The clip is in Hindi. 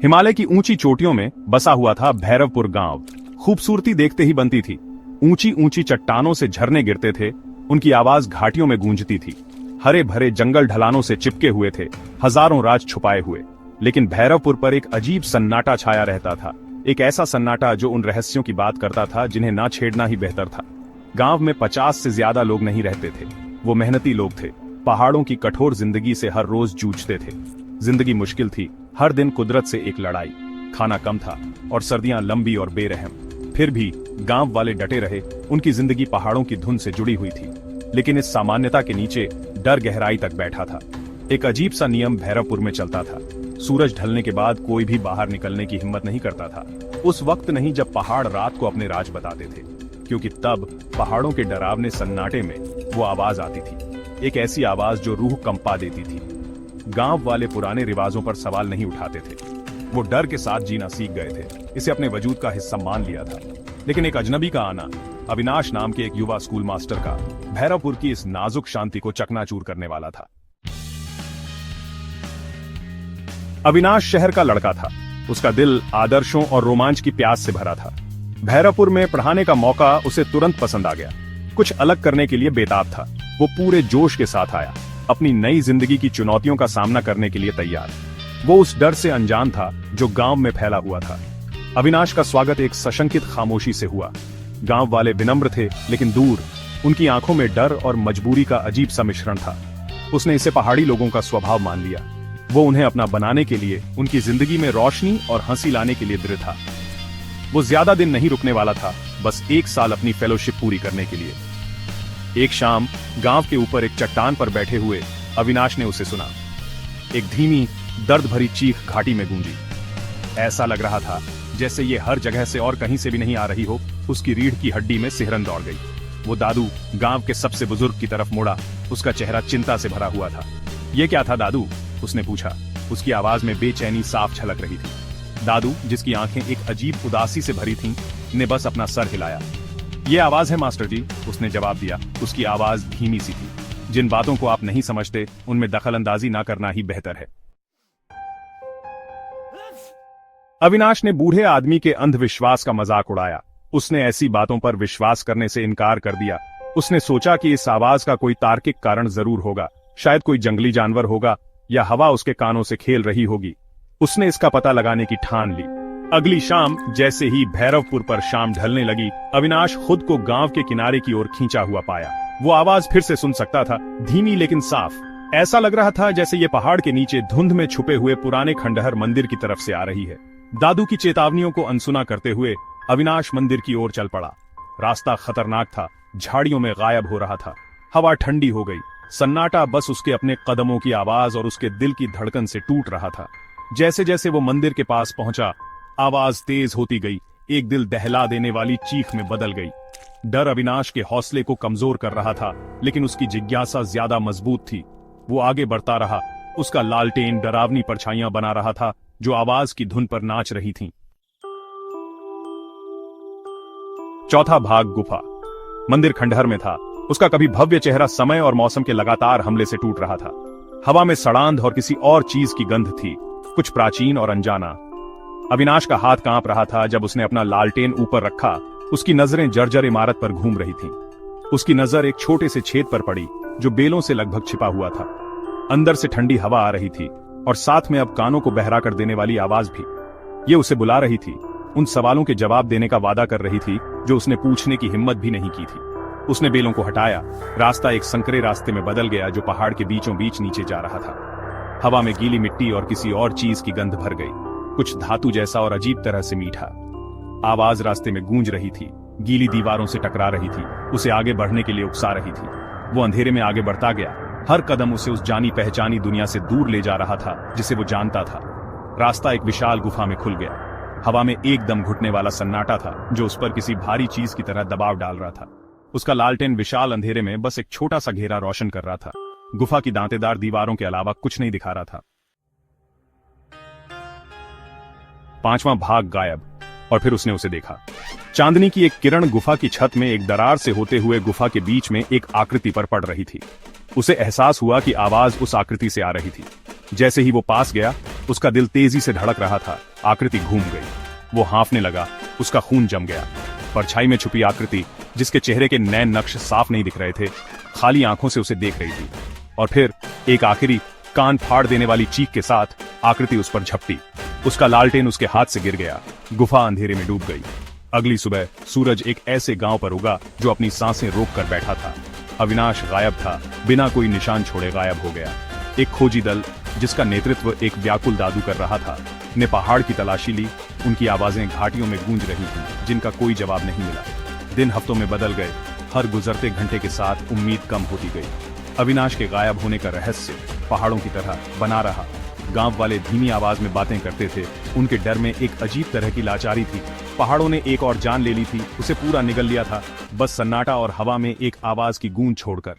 हिमालय की ऊंची चोटियों में बसा हुआ था भैरवपुर गांव। खूबसूरती देखते ही बनती थी। ऊंची ऊंची चट्टानों से झरने गिरते थे, उनकी आवाज घाटियों में गूंजती थी। हरे भरे जंगल ढलानों से चिपके हुए थे, हजारों राज छुपाए हुए। लेकिन भैरवपुर पर एक अजीब सन्नाटा छाया रहता था, एक ऐसा सन्नाटा जो उन रहस्यों की बात करता था जिन्हें ना छेड़ना ही बेहतर था। गांव में 50 से ज्यादा लोग नहीं रहते थे। वो मेहनती लोग थे, पहाड़ों की कठोर जिंदगी से हर रोज जूझते थे। जिंदगी मुश्किल थी, हर दिन कुदरत से एक लड़ाई। खाना कम था और सर्दियां लंबी और बेरहम। फिर भी गांव वाले डटे रहे। उनकी जिंदगी पहाड़ों की धुन से जुड़ी हुई थी, लेकिन इस सामान्यता के नीचे डर गहराई तक बैठा था। एक अजीब सा नियम भैरवपुर में चलता था। सूरज ढलने के बाद कोई भी बाहर निकलने की हिम्मत नहीं करता था। उस वक्त नहीं जब पहाड़ रात को अपने राज बताते थे, क्योंकि तब पहाड़ों के डरावने सन्नाटे में वो आवाज आती थी, एक ऐसी आवाज जो रूह कंपा देती थी। गांव वाले पुराने रिवाजों पर सवाल नहीं उठाते थे। वो डर के साथ जीना सीख गए थे, इसे अपने वजूद का हिस्सा मान लिया था। लेकिन एक अजनबी का आना, अविनाश नाम के एक युवा स्कूल मास्टर का, भैरवपुर की इस नाजुक शांति को चकनाचूर करने वाला था। अविनाश शहर का लड़का था। उसका दिल आदर्शों और रोमांच की प्यास से भरा था। भैरवपुर में पढ़ाने का मौका उसे तुरंत पसंद आ गया। कुछ अलग करने के लिए बेताब था। वो पूरे जोश के साथ आया, अपनी नई जिंदगी की चुनौतियों का सामना करने के लिए तैयार। वो उस डर से अनजान था जो गांव में फैला हुआ था। अविनाश का स्वागत एक सशंकित खामोशी से हुआ। गांव वाले विनम्र थे लेकिन दूर, उनकी आंखों में डर और मजबूरी का अजीब सा मिश्रण था। उसने इसे पहाड़ी लोगों का स्वभाव मान लिया। वो उन्हें अपना बनाने के लिए, उनकी जिंदगी में रोशनी और हंसी लाने के लिए दृढ़ था। वो ज्यादा दिन नहीं रुकने वाला था, बस 1 साल अपनी फेलोशिप पूरी करने के लिए। एक शाम गांव के ऊपर एक चट्टान पर बैठे हुए अविनाश ने उसे सुना। एक धीमी दर्द भरी चीख घाटी में गूंजी। ऐसा लग रहा था जैसे ये हर जगह से और कहीं से भी नहीं आ रही हो। उसकी रीढ़ की हड्डी में सिहरन दौड़ गई। वो दादू, गांव के सबसे बुजुर्ग की तरफ मुड़ा। उसका चेहरा चिंता से भरा हुआ था। ये क्या था दादू? उसने पूछा। उसकी आवाज में बेचैनी साफ झलक रही थी। दादू, जिसकी आंखें एक अजीब उदासी से भरी थीं, ने बस अपना सर हिलाया। ये आवाज है मास्टर जी, उसने जवाब दिया। उसकी आवाज धीमी सी थी। जिन बातों को आप नहीं समझते उनमें दखलंदाजी ना करना ही बेहतर है। अविनाश ने बूढ़े आदमी के अंधविश्वास का मजाक उड़ाया। उसने ऐसी बातों पर विश्वास करने से इनकार कर दिया। उसने सोचा कि इस आवाज का कोई तार्किक कारण जरूर होगा, शायद कोई जंगली जानवर होगा या हवा उसके कानों से खेल रही होगी। उसने इसका पता लगाने की ठान ली। अगली शाम जैसे ही भैरवपुर पर शाम ढलने लगी, अविनाश खुद को गांव के किनारे की ओर खींचा हुआ पाया। वो आवाज फिर से सुन सकता था, धीमी लेकिन साफ। ऐसा लग रहा था जैसे ये पहाड़ के नीचे धुंध में छुपे हुए पुराने खंडहर मंदिर की तरफ से आ रही है। दादू की चेतावनियों को अनसुना करते हुए अविनाश मंदिर की ओर चल पड़ा। रास्ता खतरनाक था, झाड़ियों में गायब हो रहा था। हवा ठंडी हो गई। सन्नाटा बस उसके अपने कदमों की आवाज और उसके दिल की धड़कन से टूट रहा था। जैसे जैसे वो मंदिर के पास पहुंचा, आवाज तेज होती गई, एक दिल दहला देने वाली चीख में बदल गई। डर अविनाश के हौसले को कमजोर कर रहा था, लेकिन उसकी जिज्ञासा ज्यादा मजबूत थी। वो आगे बढ़ता रहा। उसका लालटेन डरावनी परछाइयां बना रहा था जो आवाज की धुन पर नाच रही थीं। चौथा भाग गुफा। मंदिर खंडहर में था। उसका कभी भव्य चेहरा समय और मौसम के लगातार हमले से टूट रहा था। हवा में सड़ांध और किसी और चीज की गंध थी, कुछ प्राचीन और अनजाना। अविनाश का हाथ कांप रहा था जब उसने अपना लालटेन ऊपर रखा। उसकी नजरें जर्जर इमारत पर घूम रही थीं। उसकी नजर एक छोटे से छेद पर पड़ी जो बेलों से लगभग छिपा हुआ था। अंदर से ठंडी हवा आ रही थी और साथ में अब कानों को बहरा कर देने वाली आवाज भी। ये उसे बुला रही थी, उन सवालों के जवाब देने का वादा कर रही थी जो उसने पूछने की हिम्मत भी नहीं की थी। उसने बेलों को हटाया। रास्ता एक संकरे रास्ते में बदल गया जो पहाड़ के बीचों बीच नीचे जा रहा था। हवा में गीली मिट्टी और किसी और चीज की गंध भर गई, कुछ धातु जैसा और अजीब तरह से मीठा। आवाज रास्ते में गूंज रही थी, गीली दीवारों से टकरा रही थी, उसे आगे बढ़ने के लिए उकसा रही थी। वो अंधेरे में आगे बढ़ता गया। हर कदम उसे उस जानी पहचानी दुनिया से दूर ले जा रहा था जिसे वो जानता था। रास्ता एक विशाल गुफा में खुल गया। हवा में एकदम घुटने वाला सन्नाटा था जो उस पर किसी भारी चीज की तरह दबाव डाल रहा था। उसका लालटेन विशाल अंधेरे में बस एक छोटा सा घेरा रोशन कर रहा था। गुफा की दांतेदार दीवारों के अलावा कुछ नहीं दिखा रहा था। 5वां भाग गायब। और फिर उसने उसे देखा। चांदनी की एक किरण गुफा की छत में एक दरार से होते हुए गुफा के बीच में एक आकृति पर पड़ रही थी। उसे एहसास हुआ कि आवाज उस आकृति से आ रही थी। जैसे ही वो पास गया, उसका दिल तेजी से धड़क रहा था। आकृति घूम गई, वो हाँफने लगा, उसका खून जम गया। परछाई में छुपी आकृति, जिसके चेहरे के नैन नक्श साफ नहीं दिख रहे थे, खाली आंखों से उसे देख रही थी। और फिर एक आखिरी कान फाड़ देने वाली चीख के साथ आकृति उस पर झपटी। उसका लालटेन उसके हाथ से गिर गया। गुफा अंधेरे में डूब गई। अगली सुबह सूरज एक ऐसे गांव पर उगा जो अपनी सांसें रोक कर बैठा था। अविनाश गायब था, बिना कोई निशान छोड़े गायब हो गया। एक खोजी दल, जिसका नेतृत्व एक व्याकुल दादू कर रहा था, ने पहाड़ की तलाशी ली। उनकी आवाजें घाटियों में गूंज रही थीं, जिनका कोई जवाब नहीं मिला। दिन हफ्तों में बदल गए, हर गुजरते घंटे के साथ उम्मीद कम होती गई। अविनाश के गायब होने का रहस्य पहाड़ों की तरह बना रहा। गांव वाले धीमी आवाज में बातें करते थे, उनके डर में एक अजीब तरह की लाचारी थी। पहाड़ों ने एक और जान ले ली थी, उसे पूरा निगल लिया था, बस सन्नाटा और हवा में एक आवाज की गूंज छोड़कर।